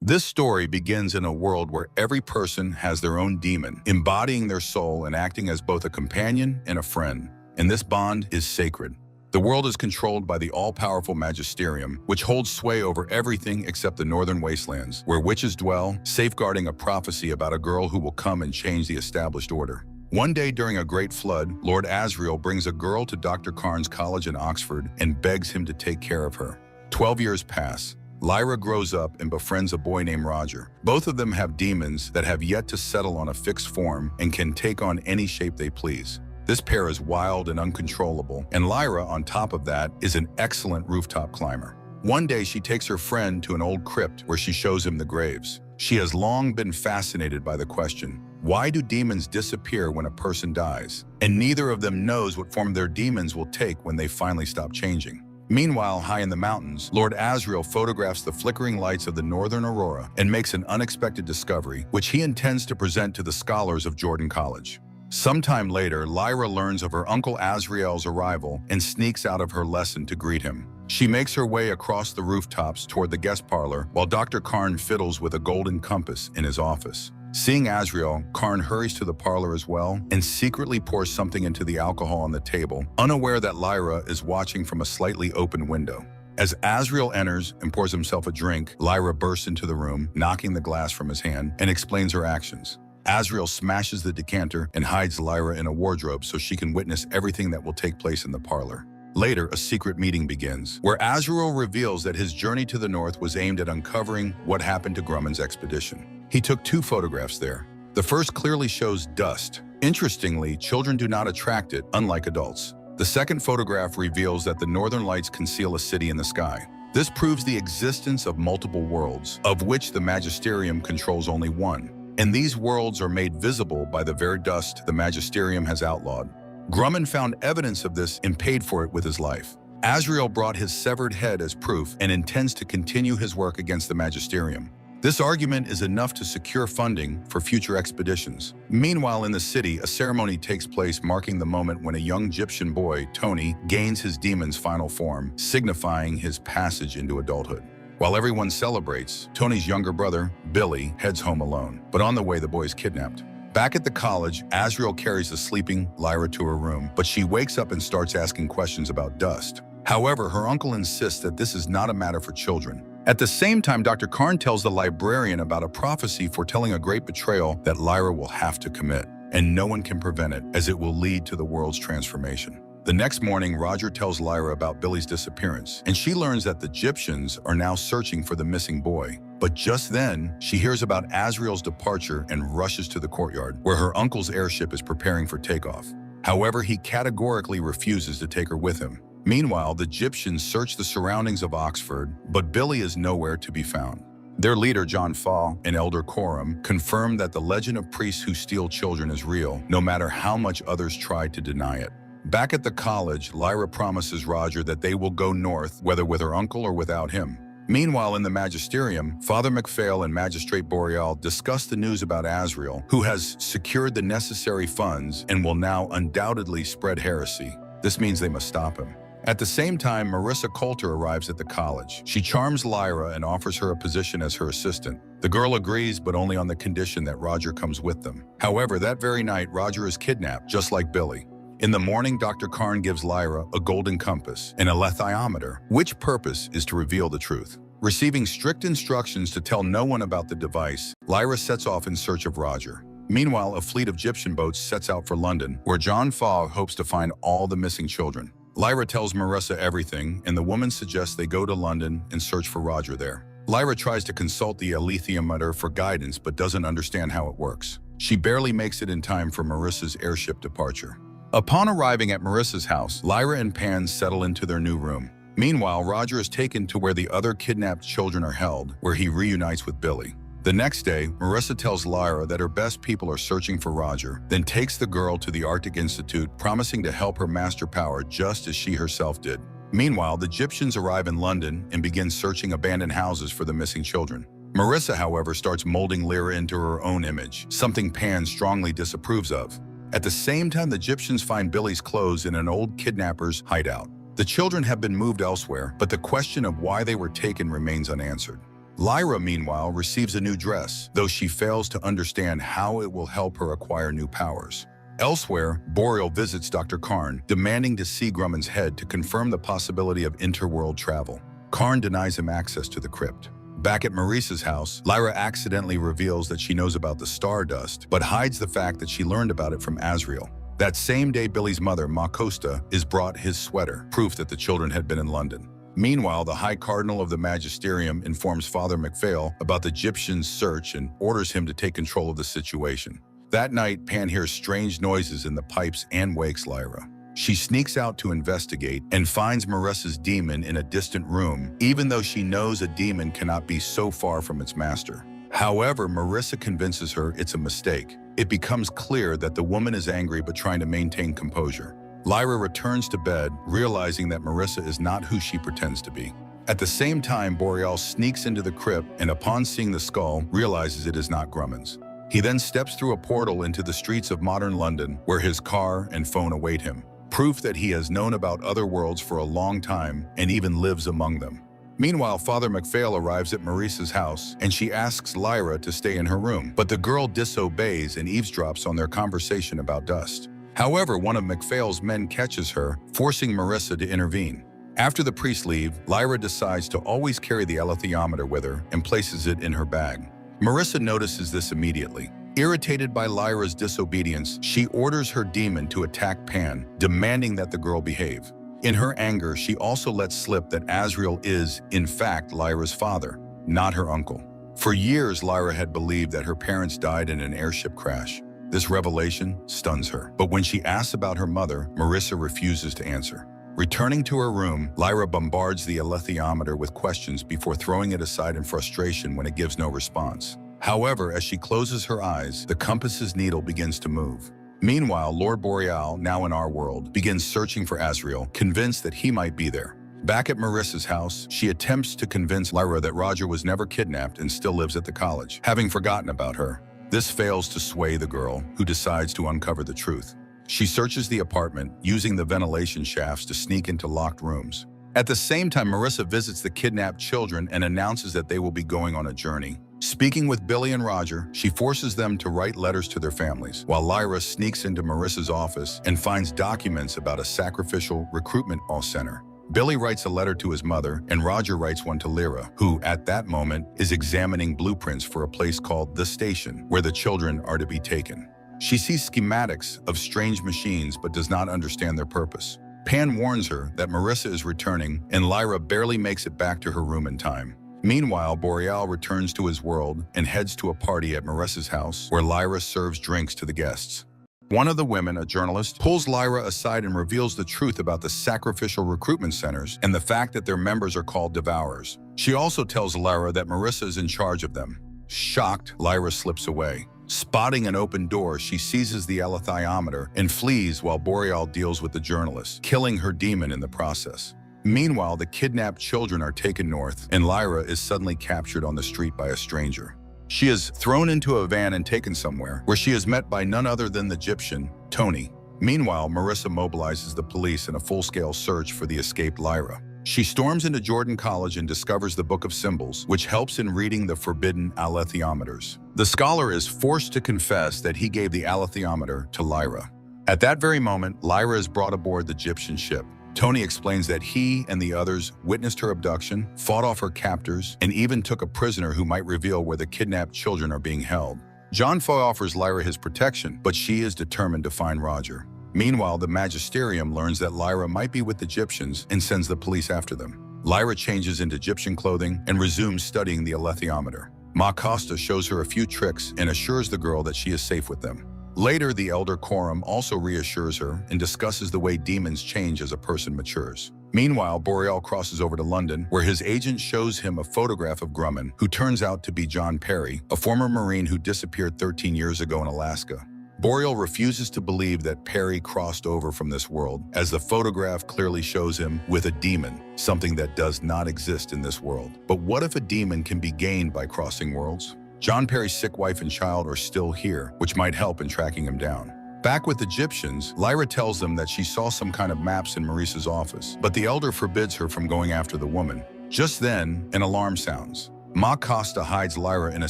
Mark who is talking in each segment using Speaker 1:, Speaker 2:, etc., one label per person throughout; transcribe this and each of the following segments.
Speaker 1: This story begins in a world where every person has their own demon, embodying their soul and acting as both a companion and a friend. And this bond is sacred. The world is controlled by the all-powerful Magisterium, which holds sway over everything except the northern wastelands, where witches dwell, safeguarding a prophecy about a girl who will come and change the established order. One day during a great flood, Lord Asriel brings a girl to Dr. Karn's college in Oxford and begs him to take care of her. 12 years pass. Lyra grows up and befriends a boy named Roger. Both of them have demons that have yet to settle on a fixed form and can take on any shape they please. This pair is wild and uncontrollable, and Lyra, on top of that, is an excellent rooftop climber. One day she takes her friend to an old crypt where she shows him the graves. She has long been fascinated by the question, why do demons disappear when a person dies? And neither of them knows what form their demons will take when they finally stop changing. Meanwhile, high in the mountains, Lord Asriel photographs the flickering lights of the northern aurora and makes an unexpected discovery, which he intends to present to the scholars of Jordan College. Sometime later, Lyra learns of her uncle Asriel's arrival and sneaks out of her lesson to greet him. She makes her way across the rooftops toward the guest parlor while Dr. Karn fiddles with a golden compass in his office. Seeing Asriel, Karn hurries to the parlor as well and secretly pours something into the alcohol on the table, unaware that Lyra is watching from a slightly open window. As Asriel enters and pours himself a drink, Lyra bursts into the room, knocking the glass from his hand, and explains her actions. Asriel smashes the decanter and hides Lyra in a wardrobe so she can witness everything that will take place in the parlor. Later, a secret meeting begins, where Asriel reveals that his journey to the north was aimed at uncovering what happened to Grumman's expedition. He took 2 photographs there. The first clearly shows dust. Interestingly, children do not attract it, unlike adults. The second photograph reveals that the northern lights conceal a city in the sky. This proves the existence of multiple worlds, of which the Magisterium controls only one. And these worlds are made visible by the very dust the Magisterium has outlawed. Grumman found evidence of this and paid for it with his life. Asriel brought his severed head as proof and intends to continue his work against the Magisterium. This argument is enough to secure funding for future expeditions. Meanwhile, in the city, a ceremony takes place marking the moment when a young Egyptian boy, Tony, gains his demon's final form, signifying his passage into adulthood. While everyone celebrates, Tony's younger brother, Billy, heads home alone. But on the way, the boy is kidnapped. Back at the college, Asriel carries the sleeping Lyra to her room, but she wakes up and starts asking questions about dust. However, her uncle insists that this is not a matter for children. At the same time, Dr. Karn tells the librarian about a prophecy foretelling a great betrayal that Lyra will have to commit, and no one can prevent it, as it will lead to the world's transformation. The next morning, Roger tells Lyra about Billy's disappearance, and she learns that the Egyptians are now searching for the missing boy. But just then, she hears about Asriel's departure and rushes to the courtyard, where her uncle's airship is preparing for takeoff. However, he categorically refuses to take her with him. Meanwhile, the Egyptians search the surroundings of Oxford, but Billy is nowhere to be found. Their leader, John Fall, and Elder Coram, confirm that the legend of priests who steal children is real, no matter how much others try to deny it. Back at the college, Lyra promises Roger that they will go north, whether with her uncle or without him. Meanwhile, in the Magisterium, Father MacPhail and Magistrate Boreal discuss the news about Asriel, who has secured the necessary funds and will now undoubtedly spread heresy. This means they must stop him. At the same time, Marissa Coulter arrives at the college. She charms Lyra and offers her a position as her assistant. The girl agrees, but only on the condition that Roger comes with them. However, that very night, Roger is kidnapped, just like Billy. In the morning, Dr. Karn gives Lyra a golden compass and a lethiometer, which purpose is to reveal the truth. Receiving strict instructions to tell no one about the device, Lyra sets off in search of Roger. Meanwhile, a fleet of Egyptian boats sets out for London, where John Fogg hopes to find all the missing children. Lyra tells Marissa everything, and the woman suggests they go to London and search for Roger there. Lyra tries to consult the alethiometer for guidance but doesn't understand how it works. She barely makes it in time for Marissa's airship departure. Upon arriving at Marissa's house, Lyra and Pan settle into their new room. Meanwhile, Roger is taken to where the other kidnapped children are held, where he reunites with Billy. The next day, Marissa tells Lyra that her best people are searching for Roger, then takes the girl to the Arctic Institute, promising to help her master power just as she herself did. Meanwhile, the Egyptians arrive in London and begin searching abandoned houses for the missing children. Marissa, however, starts molding Lyra into her own image, something Pan strongly disapproves of. At the same time, the Egyptians find Billy's clothes in an old kidnapper's hideout. The children have been moved elsewhere, but the question of why they were taken remains unanswered. Lyra, meanwhile, receives a new dress, though she fails to understand how it will help her acquire new powers. Elsewhere, Boreal visits Dr. Karn, demanding to see Grumman's head to confirm the possibility of interworld travel. Karn denies him access to the crypt. Back at Maurice's house, Lyra accidentally reveals that she knows about the Stardust, but hides the fact that she learned about it from Azrael. That same day, Billy's mother, Ma Costa, is brought his sweater, proof that the children had been in London. Meanwhile, the High Cardinal of the Magisterium informs Father MacPhail about the Egyptian's search and orders him to take control of the situation. That night, Pan hears strange noises in the pipes and wakes Lyra. She sneaks out to investigate and finds Marissa's demon in a distant room, even though she knows a demon cannot be so far from its master. However, Marissa convinces her it's a mistake. It becomes clear that the woman is angry but trying to maintain composure. Lyra returns to bed, realizing that Marissa is not who she pretends to be. At the same time, Boreal sneaks into the crypt and upon seeing the skull, realizes it is not Grumman's. He then steps through a portal into the streets of modern London, where his car and phone await him, proof that he has known about other worlds for a long time and even lives among them. Meanwhile, Father MacPhail arrives at Maurice's house and she asks Lyra to stay in her room, but the girl disobeys and eavesdrops on their conversation about dust. However, one of MacPhail's men catches her, forcing Marissa to intervene. After the priests leave, Lyra decides to always carry the alethiometer with her and places it in her bag. Marissa notices this immediately. Irritated by Lyra's disobedience, she orders her demon to attack Pan, demanding that the girl behave. In her anger, she also lets slip that Azrael is, in fact, Lyra's father, not her uncle. For years, Lyra had believed that her parents died in an airship crash. This revelation stuns her, but when she asks about her mother, Marissa refuses to answer. Returning to her room, Lyra bombards the alethiometer with questions before throwing it aside in frustration when it gives no response. However, as she closes her eyes, the compass's needle begins to move. Meanwhile, Lord Boreal, now in our world, begins searching for Azrael, convinced that he might be there. Back at Marissa's house, she attempts to convince Lyra that Roger was never kidnapped and still lives at the college, having forgotten about her. This fails to sway the girl, who decides to uncover the truth. She searches the apartment, using the ventilation shafts to sneak into locked rooms. At the same time, Marissa visits the kidnapped children and announces that they will be going on a journey. Speaking with Billy and Roger, she forces them to write letters to their families, while Lyra sneaks into Marissa's office and finds documents about a sacrificial recruitment center. Billy writes a letter to his mother, and Roger writes one to Lyra, who, at that moment, is examining blueprints for a place called The Station, where the children are to be taken. She sees schematics of strange machines but does not understand their purpose. Pan warns her that Marissa is returning, and Lyra barely makes it back to her room in time. Meanwhile, Boreal returns to his world and heads to a party at Marissa's house, where Lyra serves drinks to the guests. One of the women, a journalist, pulls Lyra aside and reveals the truth about the sacrificial recruitment centers and the fact that their members are called Devourers. She also tells Lyra that Marissa is in charge of them. Shocked, Lyra slips away. Spotting an open door, she seizes the alethiometer and flees while Boreal deals with the journalist, killing her demon in the process. Meanwhile, the kidnapped children are taken north, and Lyra is suddenly captured on the street by a stranger. She is thrown into a van and taken somewhere, where she is met by none other than the Egyptian, Tony. Meanwhile, Marissa mobilizes the police in a full-scale search for the escaped Lyra. She storms into Jordan College and discovers the Book of Symbols, which helps in reading the forbidden alethiometers. The scholar is forced to confess that he gave the alethiometer to Lyra. At that very moment, Lyra is brought aboard the Egyptian ship. Tony explains that he and the others witnessed her abduction, fought off her captors, and even took a prisoner who might reveal where the kidnapped children are being held. John Foy offers Lyra his protection, but she is determined to find Roger. Meanwhile, the Magisterium learns that Lyra might be with the Egyptians and sends the police after them. Lyra changes into Egyptian clothing and resumes studying the alethiometer. Ma Costa shows her a few tricks and assures the girl that she is safe with them. Later, the Elder Quorum also reassures her and discusses the way demons change as a person matures. Meanwhile, Boreal crosses over to London, where his agent shows him a photograph of Grumman, who turns out to be John Perry, a former Marine who disappeared 13 years ago in Alaska. Boreal refuses to believe that Perry crossed over from this world, as the photograph clearly shows him with a demon, something that does not exist in this world. But what if a demon can be gained by crossing worlds? John Perry's sick wife and child are still here, which might help in tracking him down. Back with the Egyptians, Lyra tells them that she saw some kind of maps in Maurice's office, but the elder forbids her from going after the woman. Just then, an alarm sounds. Ma Costa hides Lyra in a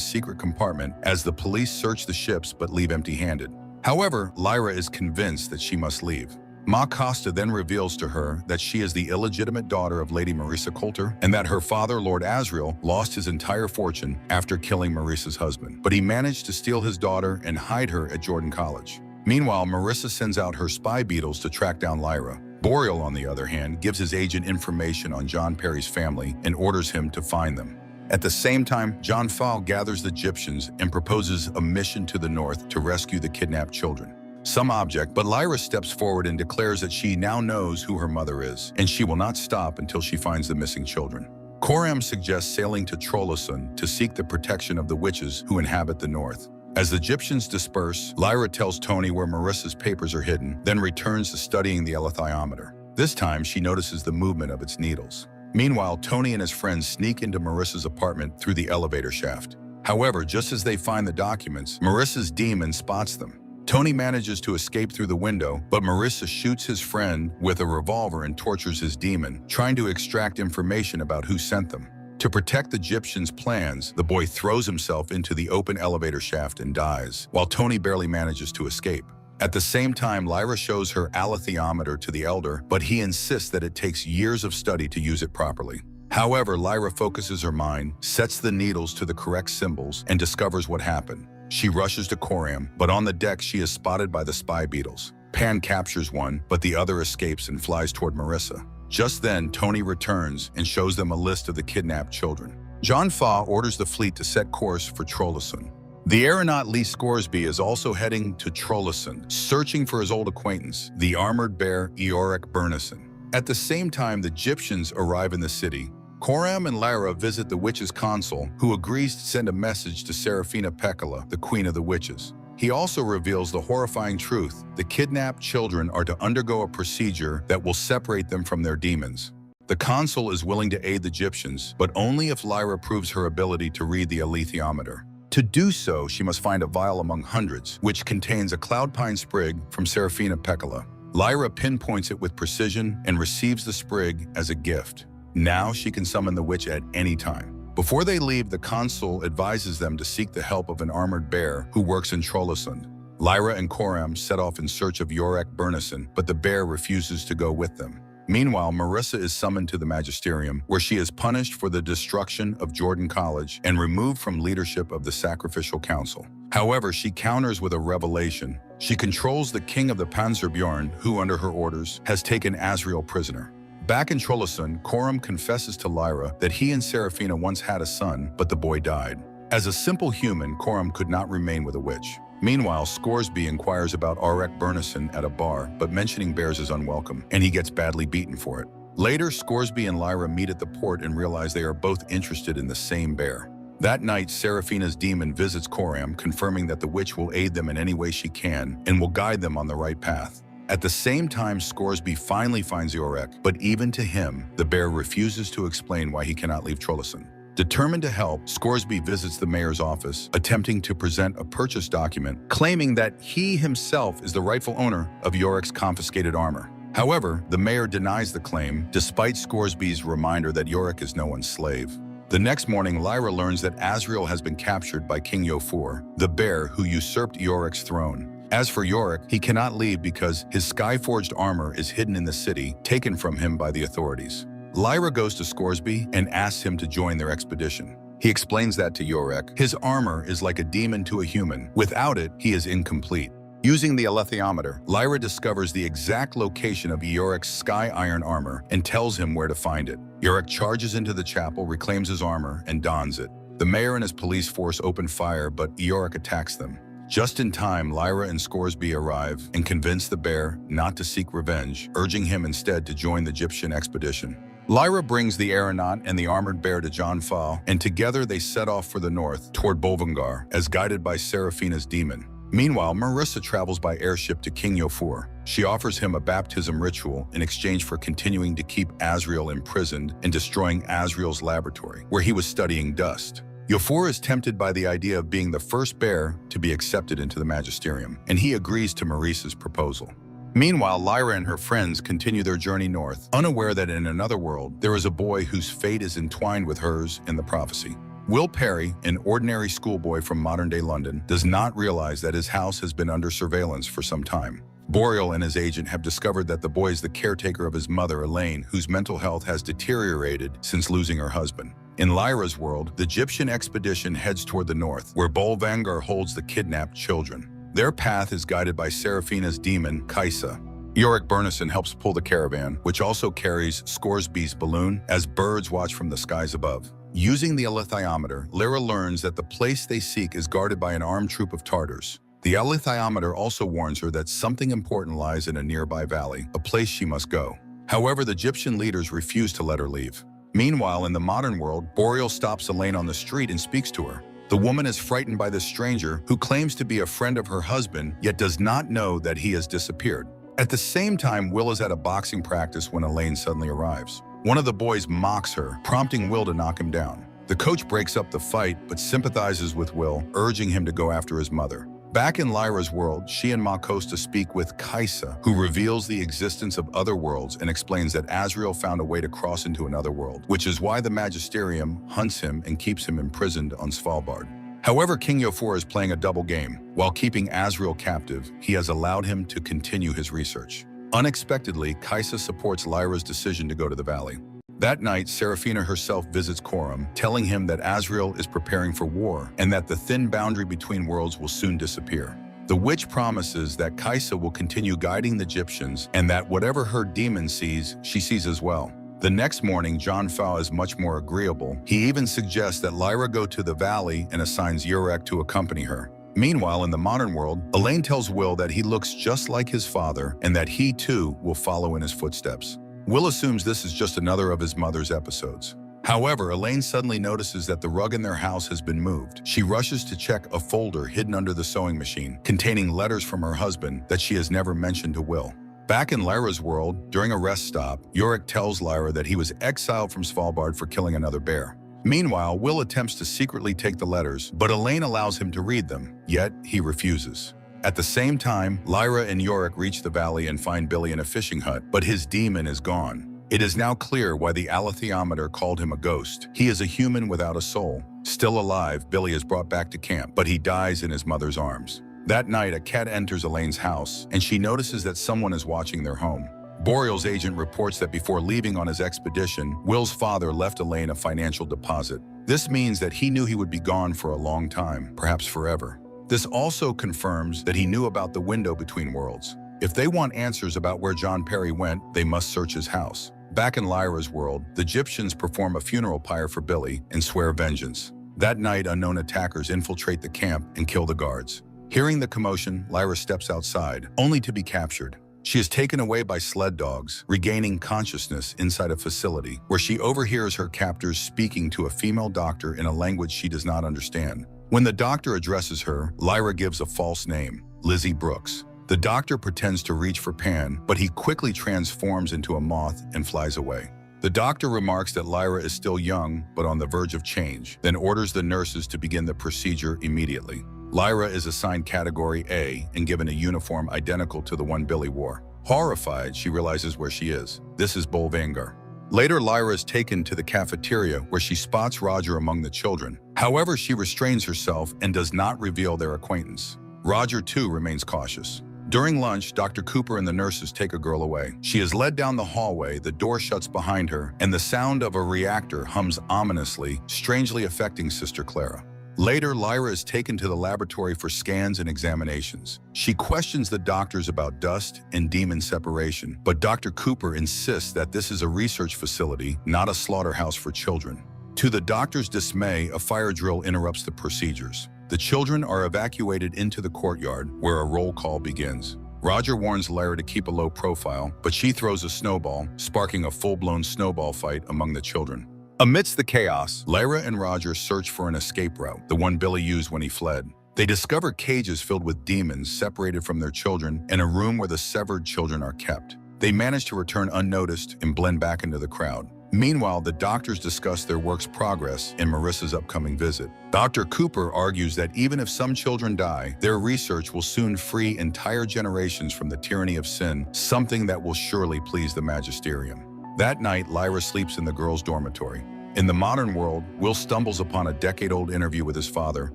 Speaker 1: secret compartment as the police search the ships but leave empty-handed. However, Lyra is convinced that she must leave. Ma Costa then reveals to her that she is the illegitimate daughter of Lady Marisa Coulter and that her father, Lord Asriel, lost his entire fortune after killing Marisa's husband. But he managed to steal his daughter and hide her at Jordan College. Meanwhile, Marisa sends out her spy beetles to track down Lyra. Boreal, on the other hand, gives his agent information on John Perry's family and orders him to find them. At the same time, John Fowle gathers the Egyptians and proposes a mission to the north to rescue the kidnapped children. Some object, but Lyra steps forward and declares that she now knows who her mother is, and she will not stop until she finds the missing children. Coram suggests sailing to Trollhättan to seek the protection of the witches who inhabit the north. As the Egyptians disperse, Lyra tells Tony where Marisa's papers are hidden, then returns to studying the alethiometer. This time, she notices the movement of its needles. Meanwhile, Tony and his friends sneak into Marisa's apartment through the elevator shaft. However, just as they find the documents, Marisa's demon spots them. Tony manages to escape through the window, but Marisa shoots his friend with a revolver and tortures his demon, trying to extract information about who sent them. To protect the Egyptians' plans, the boy throws himself into the open elevator shaft and dies, while Tony barely manages to escape. At the same time, Lyra shows her alethiometer to the Elder, but he insists that it takes years of study to use it properly. However, Lyra focuses her mind, sets the needles to the correct symbols, and discovers what happened. She rushes to Coram, but on the deck she is spotted by the spy beetles. Pan captures one, but the other escapes and flies toward Marisa. Just then, Tony returns and shows them a list of the kidnapped children. John Fowle orders the fleet to set course for Trollhättan. The aeronaut Lee Scoresby is also heading to Trollhättan, searching for his old acquaintance, the armored bear Iorek Bernison. At the same time, the Egyptians arrive in the city. Coram and Lyra visit the witch's consul, who agrees to send a message to Serafina Pekkala, the queen of the witches. He also reveals the horrifying truth: the kidnapped children are to undergo a procedure that will separate them from their demons. The consul is willing to aid the Egyptians, but only if Lyra proves her ability to read the alethiometer. To do so, she must find a vial among hundreds, which contains a cloud pine sprig from Serafina Pekkala. Lyra pinpoints it with precision and receives the sprig as a gift. Now she can summon the witch at any time. Before they leave, the consul advises them to seek the help of an armored bear who works in Trollhättan. Lyra and Coram set off in search of Iorek Bernison, but the bear refuses to go with them. Meanwhile, Marisa is summoned to the magisterium, where she is punished for the destruction of Jordan College and removed from leadership of the Sacrificial Council. However, she counters with a revelation. She controls the king of the Panzerbjorn, who, under her orders, has taken Asriel prisoner. Back in Trollhättan, Coram confesses to Lyra that he and Serafina once had a son, but the boy died. As a simple human, Coram could not remain with a witch. Meanwhile, Scoresby inquires about Iorek Bernison at a bar, but mentioning bears is unwelcome, and he gets badly beaten for it. Later, Scoresby and Lyra meet at the port and realize they are both interested in the same bear. That night, Serafina's demon visits Coram, confirming that the witch will aid them in any way she can and will guide them on the right path. At the same time, Scoresby finally finds Iorek, but even to him, the bear refuses to explain why he cannot leave Trollhättan. Determined to help, Scoresby visits the mayor's office, attempting to present a purchase document, claiming that he himself is the rightful owner of Iorek's confiscated armor. However, the mayor denies the claim, despite Scoresby's reminder that Iorek is no one's slave. The next morning, Lyra learns that Asriel has been captured by King Yofor, the bear who usurped Iorek's throne. As for Iorek, he cannot leave because his sky-forged armor is hidden in the city, taken from him by the authorities. Lyra goes to Scoresby and asks him to join their expedition. He explains that to Iorek. His armor is like a demon to a human. Without it, he is incomplete. Using the alethiometer, Lyra discovers the exact location of Iorek's sky iron armor and tells him where to find it. Iorek charges into the chapel, reclaims his armor, and dons it. The mayor and his police force open fire, but Iorek attacks them. Just in time, Lyra and Scoresby arrive and convince the bear not to seek revenge, urging him instead to join the Egyptian expedition. Lyra brings the aeronaut and the armored bear to John Fowle, and together they set off for the north, toward Bolvangar, as guided by Serafina's demon. Meanwhile, Marisa travels by airship to King Yofor. She offers him a baptism ritual in exchange for continuing to keep Asriel imprisoned and destroying Asriel's laboratory, where he was studying dust. Yofor is tempted by the idea of being the first bear to be accepted into the magisterium, and he agrees to Marisa's proposal. Meanwhile, Lyra and her friends continue their journey north, unaware that in another world, there is a boy whose fate is entwined with hers in the prophecy. Will Perry, an ordinary schoolboy from modern-day London, does not realize that his house has been under surveillance for some time. Boreal and his agent have discovered that the boy is the caretaker of his mother, Elaine, whose mental health has deteriorated since losing her husband. In Lyra's world, the Egyptian expedition heads toward the north, where Bolvangar holds the kidnapped children. Their path is guided by Seraphina's demon, Kaisa. Yorick Burnison helps pull the caravan, which also carries Scoresby's balloon, as birds watch from the skies above. Using the alethiometer, Lyra learns that the place they seek is guarded by an armed troop of Tartars. The alethiometer also warns her that something important lies in a nearby valley, a place she must go. However, the Egyptian leaders refuse to let her leave. Meanwhile, in the modern world, Boreal stops Elaine on the street and speaks to her. The woman is frightened by the stranger, who claims to be a friend of her husband, yet does not know that he has disappeared. At the same time, Will is at a boxing practice when Elaine suddenly arrives. One of the boys mocks her, prompting Will to knock him down. The coach breaks up the fight, but sympathizes with Will, urging him to go after his mother. Back in Lyra's world, she and Makosta speak with Kaisa, who reveals the existence of other worlds and explains that Azrael found a way to cross into another world, which is why the Magisterium hunts him and keeps him imprisoned on Svalbard. However, King Yofor is playing a double game. While keeping Azrael captive, he has allowed him to continue his research. Unexpectedly, Kaisa supports Lyra's decision to go to the valley. That night, Seraphina herself visits Coram, telling him that Azrael is preparing for war and that the thin boundary between worlds will soon disappear. The witch promises that Kaisa will continue guiding the Egyptians and that whatever her demon sees, she sees as well. The next morning, John Fao is much more agreeable. He even suggests that Lyra go to the valley and assigns Yurek to accompany her. Meanwhile, in the modern world, Elaine tells Will that he looks just like his father and that he too will follow in his footsteps. Will assumes this is just another of his mother's episodes. However, Elaine suddenly notices that the rug in their house has been moved. She rushes to check a folder hidden under the sewing machine, containing letters from her husband that she has never mentioned to Will. Back in Lyra's world, during a rest stop, Yorick tells Lyra that he was exiled from Svalbard for killing another bear. Meanwhile, Will attempts to secretly take the letters, but Elaine allows him to read them, yet he refuses. At the same time, Lyra and Yorick reach the valley and find Billy in a fishing hut, but his demon is gone. It is now clear why the alethiometer called him a ghost. He is a human without a soul. Still alive, Billy is brought back to camp, but he dies in his mother's arms. That night, a cat enters Elaine's house, and she notices that someone is watching their home. Boreal's agent reports that before leaving on his expedition, Will's father left Elaine a financial deposit. This means that he knew he would be gone for a long time, perhaps forever. This also confirms that he knew about the window between worlds. If they want answers about where John Perry went, they must search his house. Back in Lyra's world, the Egyptians perform a funeral pyre for Billy and swear vengeance. That night, unknown attackers infiltrate the camp and kill the guards. Hearing the commotion, Lyra steps outside, only to be captured. She is taken away by sled dogs, regaining consciousness inside a facility, where she overhears her captors speaking to a female doctor in a language she does not understand. When the doctor addresses her, Lyra gives a false name, Lizzie Brooks. The doctor pretends to reach for Pan, but he quickly transforms into a moth and flies away. The doctor remarks that Lyra is still young, but on the verge of change, then orders the nurses to begin the procedure immediately. Lyra is assigned Category A and given a uniform identical to the one Billy wore. Horrified, she realizes where she is. This is Bolvangar. Later, Lyra is taken to the cafeteria where she spots Roger among the children. However, she restrains herself and does not reveal their acquaintance. Roger, too, remains cautious. During lunch, Dr. Cooper and the nurses take a girl away. She is led down the hallway, the door shuts behind her, and the sound of a reactor hums ominously, strangely affecting Sister Clara. Later, Lyra is taken to the laboratory for scans and examinations. She questions the doctors about dust and demon separation, but Dr. Cooper insists that this is a research facility, not a slaughterhouse for children. To the doctor's dismay, a fire drill interrupts the procedures. The children are evacuated into the courtyard, where a roll call begins. Roger warns Lyra to keep a low profile, but she throws a snowball, sparking a full-blown snowball fight among the children. Amidst the chaos, Lyra and Roger search for an escape route, the one Billy used when he fled. They discover cages filled with demons separated from their children and a room where the severed children are kept. They manage to return unnoticed and blend back into the crowd. Meanwhile, the doctors discuss their work's progress and Marissa's upcoming visit. Dr. Cooper argues that even if some children die, their research will soon free entire generations from the tyranny of sin, something that will surely please the Magisterium. That night, Lyra sleeps in the girls' dormitory. In the modern world, Will stumbles upon a decade-old interview with his father,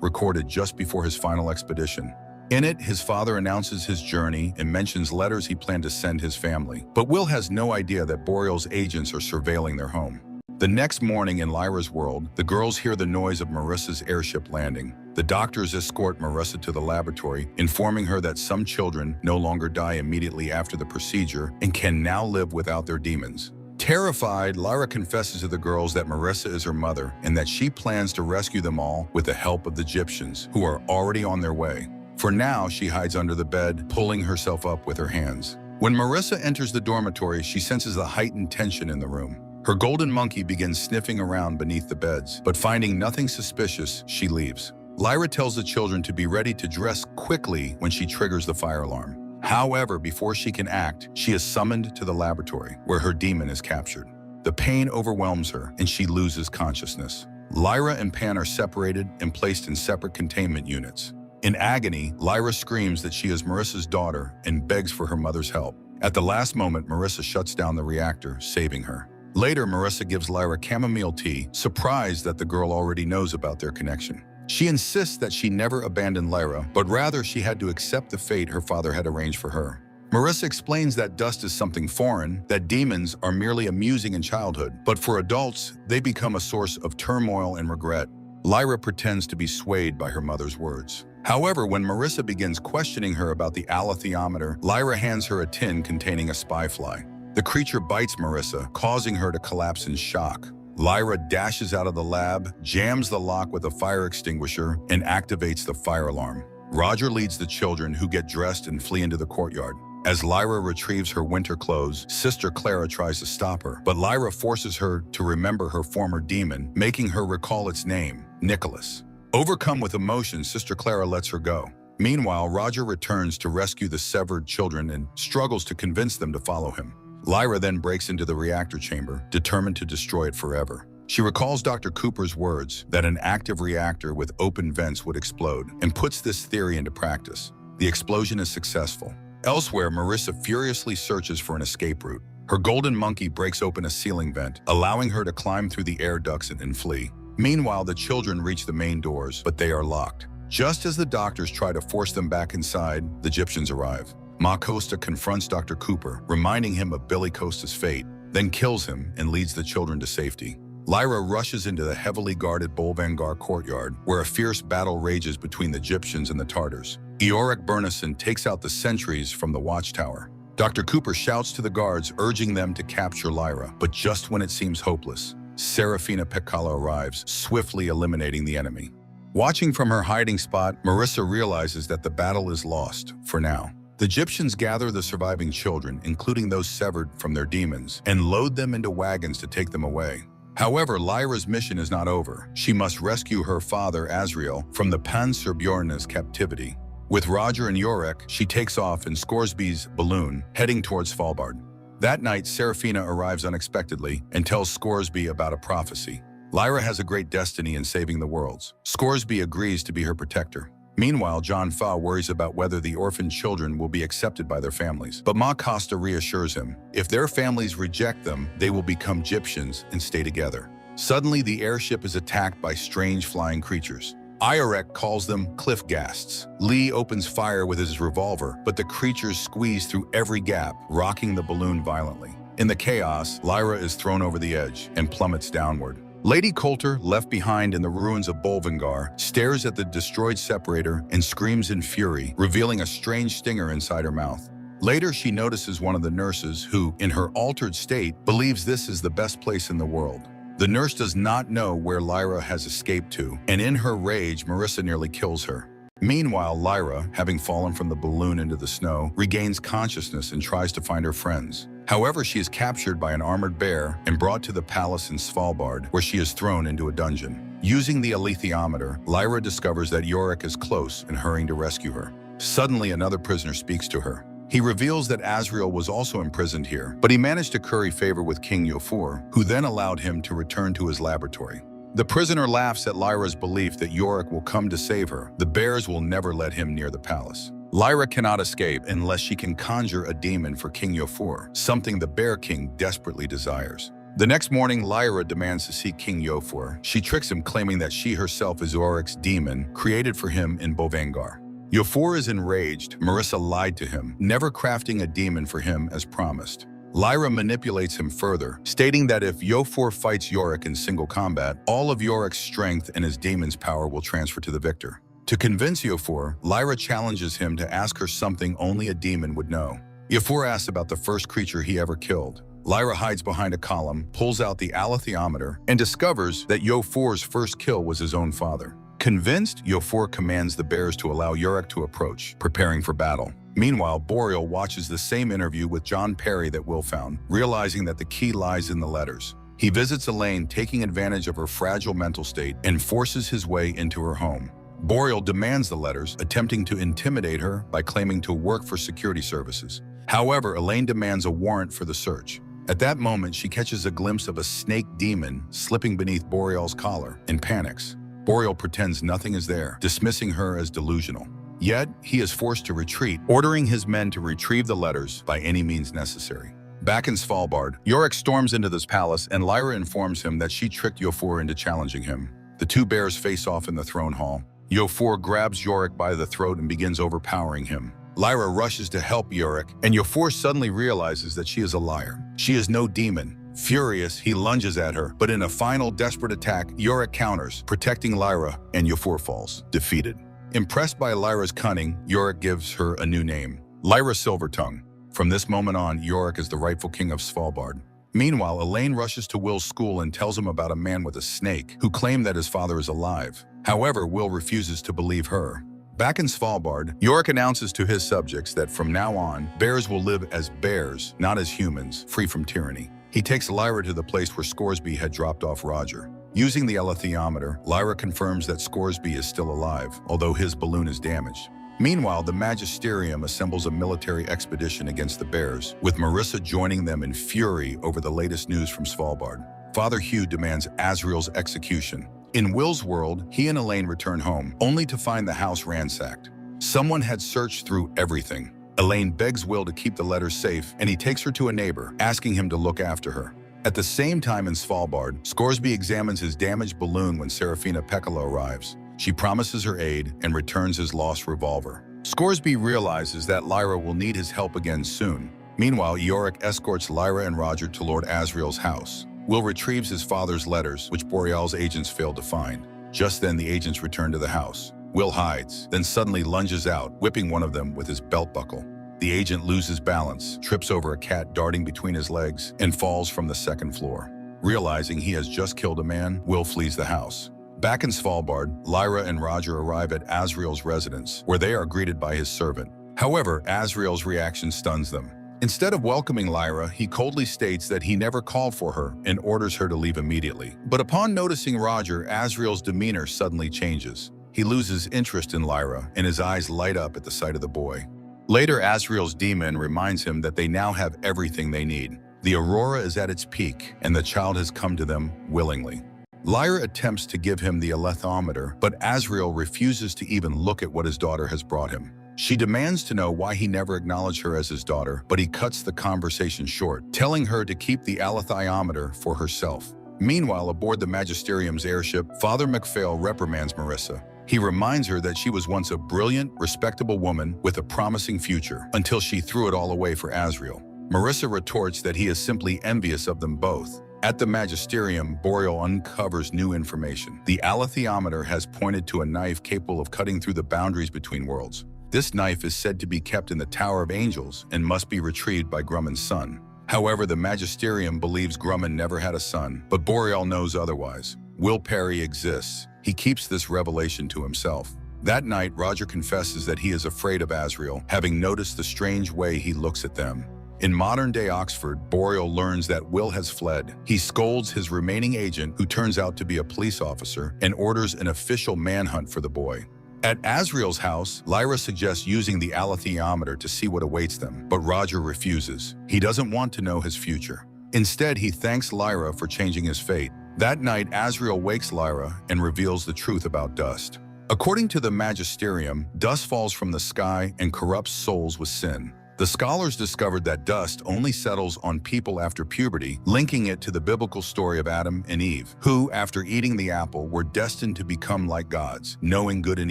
Speaker 1: recorded just before his final expedition. In it, his father announces his journey and mentions letters he planned to send his family. But Will has no idea that Boreal's agents are surveilling their home. The next morning in Lyra's world, the girls hear the noise of Marissa's airship landing. The doctors escort Marissa to the laboratory, informing her that some children no longer die immediately after the procedure and can now live without their demons. Terrified, Lyra confesses to the girls that Marissa is her mother and that she plans to rescue them all with the help of the Egyptians, who are already on their way. For now, she hides under the bed, pulling herself up with her hands. When Marissa enters the dormitory, she senses the heightened tension in the room. Her golden monkey begins sniffing around beneath the beds, but finding nothing suspicious, she leaves. Lyra tells the children to be ready to dress quickly when she triggers the fire alarm. However, before she can act, she is summoned to the laboratory, where her demon is captured. The pain overwhelms her, and she loses consciousness. Lyra and Pan are separated and placed in separate containment units. In agony, Lyra screams that she is Marissa's daughter and begs for her mother's help. At the last moment, Marissa shuts down the reactor, saving her. Later, Marissa gives Lyra chamomile tea, surprised that the girl already knows about their connection. She insists that she never abandoned Lyra, but rather she had to accept the fate her father had arranged for her. Marissa explains that dust is something foreign, that demons are merely amusing in childhood, but for adults, they become a source of turmoil and regret. Lyra pretends to be swayed by her mother's words. However, when Marissa begins questioning her about the alethiometer, Lyra hands her a tin containing a spy fly. The creature bites Marissa, causing her to collapse in shock. Lyra dashes out of the lab, jams the lock with a fire extinguisher, and activates the fire alarm. Roger leads the children, who get dressed and flee into the courtyard. As Lyra retrieves her winter clothes, Sister Clara tries to stop her, but Lyra forces her to remember her former demon, making her recall its name, Nicholas. Overcome with emotion, Sister Clara lets her go. Meanwhile, Roger returns to rescue the severed children and struggles to convince them to follow him. Lyra then breaks into the reactor chamber, determined to destroy it forever. She recalls Dr. Cooper's words that an active reactor with open vents would explode, and puts this theory into practice. The explosion is successful. Elsewhere, Marissa furiously searches for an escape route. Her golden monkey breaks open a ceiling vent, allowing her to climb through the air ducts and flee. Meanwhile, the children reach the main doors, but they are locked. Just as the doctors try to force them back inside, the Egyptians arrive. Ma Costa confronts Dr. Cooper, reminding him of Billy Costa's fate, then kills him and leads the children to safety. Lyra rushes into the heavily guarded Bolvangar courtyard, where a fierce battle rages between the Egyptians and the Tartars. Eoric Burnison takes out the sentries from the watchtower. Dr. Cooper shouts to the guards, urging them to capture Lyra, but just when it seems hopeless, Serafina Pekkala arrives, swiftly eliminating the enemy. Watching from her hiding spot, Marissa realizes that the battle is lost, for now. The Egyptians gather the surviving children, including those severed from their demons, and load them into wagons to take them away. However, Lyra's mission is not over. She must rescue her father, Azrael, from the Panserbjorn's captivity. With Roger and Yorick, she takes off in Scoresby's balloon, heading towards Svalbard. That night, Serafina arrives unexpectedly and tells Scoresby about a prophecy. Lyra has a great destiny in saving the worlds. Scoresby agrees to be her protector. Meanwhile, John Fa worries about whether the orphaned children will be accepted by their families. But Ma Costa reassures him, if their families reject them, they will become Egyptians and stay together. Suddenly, the airship is attacked by strange flying creatures. Iorek calls them cliff ghasts. Lee opens fire with his revolver, but the creatures squeeze through every gap, rocking the balloon violently. In the chaos, Lyra is thrown over the edge and plummets downward. Lady Coulter, left behind in the ruins of Bolvangar, stares at the destroyed separator and screams in fury, revealing a strange stinger inside her mouth. Later, she notices one of the nurses who, in her altered state, believes this is the best place in the world. The nurse does not know where Lyra has escaped to, and in her rage, Marissa nearly kills her. Meanwhile, Lyra, having fallen from the balloon into the snow, regains consciousness and tries to find her friends. However, she is captured by an armored bear and brought to the palace in Svalbard, where she is thrown into a dungeon. Using the alethiometer, Lyra discovers that Yorick is close and hurrying to rescue her. Suddenly, another prisoner speaks to her. He reveals that Azrael was also imprisoned here, but he managed to curry favor with King Yofor, who then allowed him to return to his laboratory. The prisoner laughs at Lyra's belief that Yorick will come to save her. The bears will never let him near the palace. Lyra cannot escape unless she can conjure a demon for King Yofor, something the Bear King desperately desires. The next morning, Lyra demands to see King Yofor. She tricks him, claiming that she herself is Yorick's demon, created for him in Bovengar. Yofor is enraged. Marissa lied to him, never crafting a demon for him as promised. Lyra manipulates him further, stating that if Yofor fights Yorick in single combat, all of Yorick's strength and his demon's power will transfer to the victor. To convince Yofor, Lyra challenges him to ask her something only a demon would know. Yofor asks about the first creature he ever killed. Lyra hides behind a column, pulls out the alethiometer, and discovers that Yofor's first kill was his own father. Convinced, Yofor commands the bears to allow Yorick to approach, preparing for battle. Meanwhile, Boreal watches the same interview with John Perry that Will found, realizing that the key lies in the letters. He visits Elaine, taking advantage of her fragile mental state, and forces his way into her home. Boreal demands the letters, attempting to intimidate her by claiming to work for security services. However, Elaine demands a warrant for the search. At that moment, she catches a glimpse of a snake demon slipping beneath Boreal's collar and panics. Boreal pretends nothing is there, dismissing her as delusional. Yet, he is forced to retreat, ordering his men to retrieve the letters by any means necessary. Back in Svalbard, Yorick storms into this palace and Lyra informs him that she tricked Yofor into challenging him. The two bears face off in the throne hall. Yofor grabs Yorick by the throat and begins overpowering him. Lyra rushes to help Yorick, and Yofor suddenly realizes that she is a liar. She is no demon. Furious, he lunges at her, but in a final desperate attack, Yorick counters, protecting Lyra, and Yofor falls, defeated. Impressed by Lyra's cunning, Yorick gives her a new name, Lyra Silvertongue. From this moment on, Yorick is the rightful king of Svalbard. Meanwhile, Elaine rushes to Will's school and tells him about a man with a snake who claimed that his father is alive. However, Will refuses to believe her. Back in Svalbard, Yorick announces to his subjects that from now on, bears will live as bears, not as humans, free from tyranny. He takes Lyra to the place where Scoresby had dropped off Roger. Using the alethiometer, Lyra confirms that Scoresby is still alive, although his balloon is damaged. Meanwhile, the Magisterium assembles a military expedition against the bears, with Marissa joining them in fury over the latest news from Svalbard. Father Hugh demands Azriel's execution. In Will's world, he and Elaine return home, only to find the house ransacked. Someone had searched through everything. Elaine begs Will to keep the letters safe, and he takes her to a neighbor, asking him to look after her. At the same time in Svalbard, Scoresby examines his damaged balloon when Serafina Pekkala arrives. She promises her aid and returns his lost revolver. Scoresby realizes that Lyra will need his help again soon. Meanwhile, Yorick escorts Lyra and Roger to Lord Azriel's house. Will retrieves his father's letters, which Boreal's agents failed to find. Just then, the agents return to the house. Will hides, then suddenly lunges out, whipping one of them with his belt buckle. The agent loses balance, trips over a cat darting between his legs, and falls from the second floor. Realizing he has just killed a man, Will flees the house. Back in Svalbard, Lyra and Roger arrive at Azriel's residence, where they are greeted by his servant. However, Azriel's reaction stuns them. Instead of welcoming Lyra, he coldly states that he never called for her and orders her to leave immediately. But upon noticing Roger, Azriel's demeanor suddenly changes. He loses interest in Lyra, and his eyes light up at the sight of the boy. Later, Azriel's demon reminds him that they now have everything they need. The aurora is at its peak, and the child has come to them willingly. Lyra attempts to give him the alethiometer, but Azriel refuses to even look at what his daughter has brought him. She demands to know why he never acknowledged her as his daughter, but he cuts the conversation short, telling her to keep the alethiometer for herself. Meanwhile, aboard the Magisterium's airship, Father MacPhail reprimands Marissa. He reminds her that she was once a brilliant, respectable woman with a promising future, until she threw it all away for Azriel. Marissa retorts that he is simply envious of them both. At the Magisterium, Boreal uncovers new information. The alethiometer has pointed to a knife capable of cutting through the boundaries between worlds. This knife is said to be kept in the Tower of Angels and must be retrieved by Grumman's son. However, the Magisterium believes Grumman never had a son, but Boreal knows otherwise. Will Perry exists. He keeps this revelation to himself. That night, Roger confesses that he is afraid of Azriel, having noticed the strange way he looks at them. In modern-day Oxford, Boreal learns that Will has fled. He scolds his remaining agent, who turns out to be a police officer, and orders an official manhunt for the boy. At Azriel's house, Lyra suggests using the alethiometer to see what awaits them, but Roger refuses. He doesn't want to know his future. Instead, he thanks Lyra for changing his fate. That night, Azriel wakes Lyra and reveals the truth about dust. According to the Magisterium, dust falls from the sky and corrupts souls with sin. The scholars discovered that dust only settles on people after puberty, linking it to the biblical story of Adam and Eve, who, after eating the apple, were destined to become like gods, knowing good and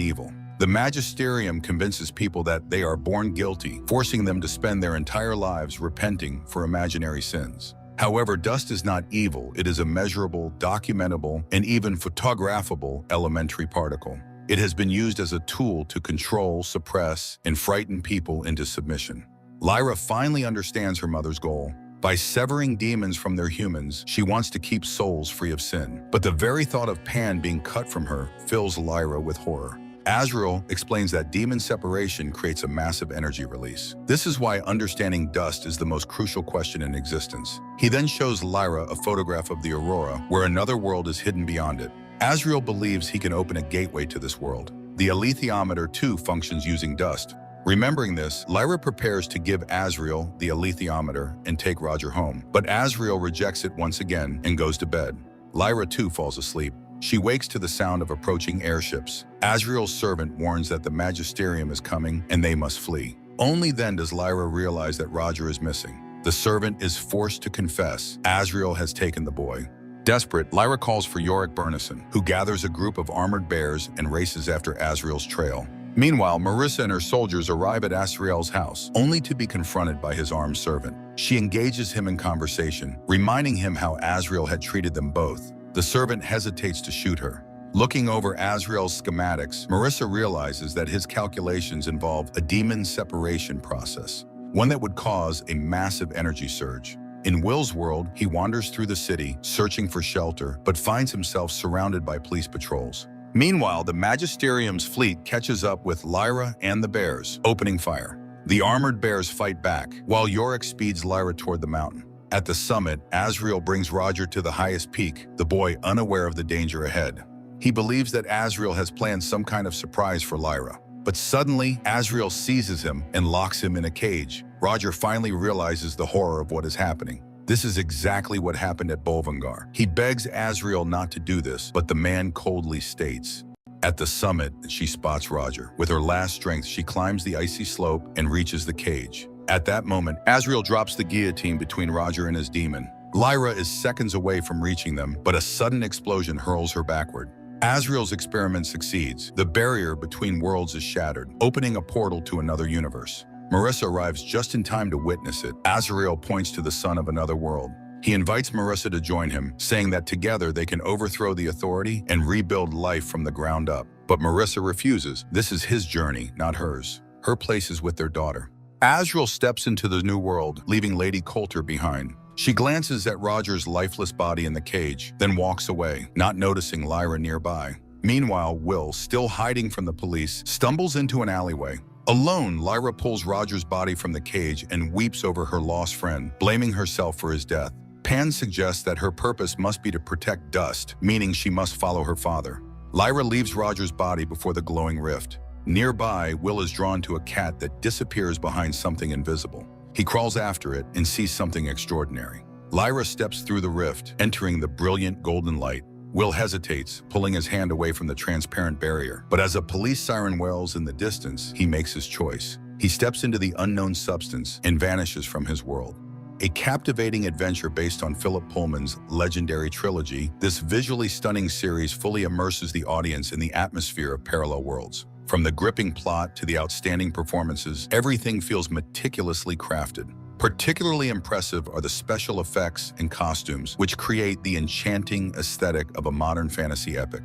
Speaker 1: evil. The magisterium convinces people that they are born guilty, forcing them to spend their entire lives repenting for imaginary sins. However, dust is not evil. It is a measurable, documentable, and even photographable elementary particle. It has been used as a tool to control, suppress, and frighten people into submission. Lyra finally understands her mother's goal. By severing demons from their humans, she wants to keep souls free of sin. But the very thought of Pan being cut from her fills Lyra with horror. Azrael explains that demon separation creates a massive energy release. This is why understanding dust is the most crucial question in existence. He then shows Lyra a photograph of the Aurora, where another world is hidden beyond it. Azrael believes he can open a gateway to this world. The alethiometer too functions using dust. Remembering this, Lyra prepares to give Azrael the alethiometer and take Roger home. But Azrael rejects it once again and goes to bed. Lyra too falls asleep. She wakes to the sound of approaching airships. Azrael's servant warns that the magisterium is coming and they must flee. Only then does Lyra realize that Roger is missing. The servant is forced to confess Azrael has taken the boy. Desperate, Lyra calls for Yorick Burnison, who gathers a group of armored bears and races after Azrael's trail. Meanwhile, Marissa and her soldiers arrive at Azrael's house, only to be confronted by his armed servant. She engages him in conversation, reminding him how Azrael had treated them both. The servant hesitates to shoot her. Looking over Azrael's schematics, Marissa realizes that his calculations involve a demon separation process, one that would cause a massive energy surge. In Will's world, he wanders through the city, searching for shelter, but finds himself surrounded by police patrols. Meanwhile, the Magisterium's fleet catches up with Lyra and the bears, opening fire. The armored bears fight back, while Yorick speeds Lyra toward the mountain. At the summit, Azrael brings Roger to the highest peak, the boy unaware of the danger ahead. He believes that Azrael has planned some kind of surprise for Lyra. But suddenly, Azrael seizes him and locks him in a cage. Roger finally realizes the horror of what is happening. This is exactly what happened at Bolvangar. He begs Azrael not to do this, but the man coldly states. At the summit, she spots Roger. With her last strength, she climbs the icy slope and reaches the cage. At that moment, Azrael drops the guillotine between Roger and his demon. Lyra is seconds away from reaching them, but a sudden explosion hurls her backward. Azrael's experiment succeeds. The barrier between worlds is shattered, opening a portal to another universe. Marissa arrives just in time to witness it. Azrael points to the sun of another world. He invites Marissa to join him, saying that together they can overthrow the authority and rebuild life from the ground up. But Marissa refuses. This is his journey, not hers. Her place is with their daughter. Azrael steps into the new world, leaving Lady Coulter behind. She glances at Roger's lifeless body in the cage, then walks away, not noticing Lyra nearby. Meanwhile, Will, still hiding from the police, stumbles into an alleyway. Alone, Lyra pulls Roger's body from the cage and weeps over her lost friend, blaming herself for his death. Pan suggests that her purpose must be to protect dust, meaning she must follow her father. Lyra leaves Roger's body before the glowing rift. Nearby, Will is drawn to a cat that disappears behind something invisible. He crawls after it and sees something extraordinary. Lyra steps through the rift, entering the brilliant golden light. Will hesitates, pulling his hand away from the transparent barrier. But as a police siren wails in the distance, he makes his choice. He steps into the unknown substance and vanishes from his world. A captivating adventure based on Philip Pullman's legendary trilogy, this visually stunning series fully immerses the audience in the atmosphere of parallel worlds. From the gripping plot to the outstanding performances, everything feels meticulously crafted. Particularly impressive are the special effects and costumes, which create the enchanting aesthetic of a modern fantasy epic.